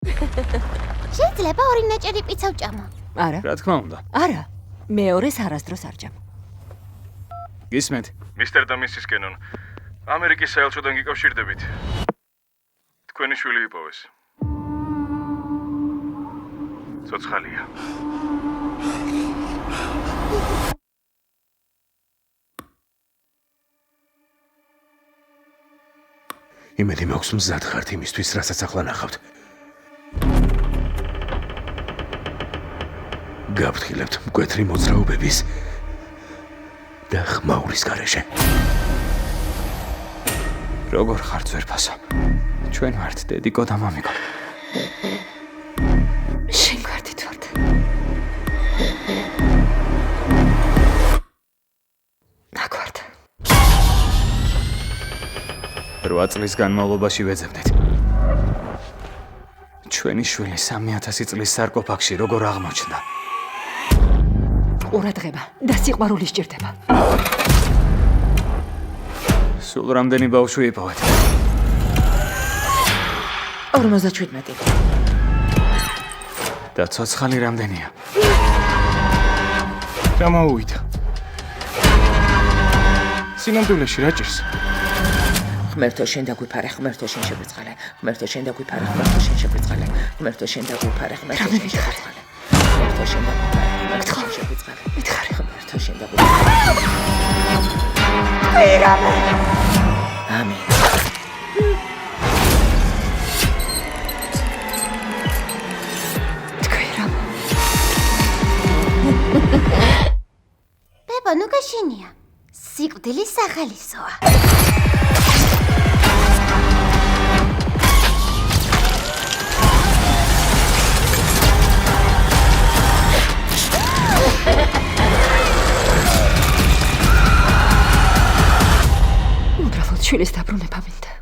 შეიძლება ორი ნაჭერი პიცა ვჭამო. არა. რა თქმა უნდა. არა. მეორეს არასდროს არ ჭამ. გისმენთ? მისტერ და მისის კენონ. ამერიკის საელჩოდან გიკავშირდებით. თქვენი შვილი იპოვეს. ცოცხალია. იმედი მაქვს მზად ხართ იმისთვის, რასაც ახლა ნახავთ. გავთხილებთ მკვეთრი მოძრაობების და ხმაურის გარეშე. როგორ ხართ ზვერფასო? ჩვენ ვართ დედიკო და მამიკო. შენ გვერდით ვართ. აქ ვართ. 8 წლის განმავლობაში ვეძებდით. ჩვენი შვილი 3000 წლის სარკოფაგში როგორ აღმოჩნდა? ყურადღება და სიყვარული სჭირდება. სულ რამდენი ბავშვი იპოვეთ? 57. და ცოცხალი რამდენია? რა მოუვიდა? სინამდვილეში რა ჭირს? ღმერთო შენ დაგვიფარე, ღმერთო შენ შეგვიწყალე, ღმერთო შენ დაგვიფარე, ღმერთო შენ შეგვიწყალე, ღმერთო შენ დაგვიფარე, ღმერთო შენ შეგვიწყალე, ღმერთო შენ დაგვიფარე, ღმერთო შენ შეგვიწყალე, მითხარი, ღმერთო შენ დაგვიფარე. ამინ. ბებო, ნუ გაშენია. სიკვდილის სახალისოა. უბრალოდ შვილის დაბრუნება მინდა.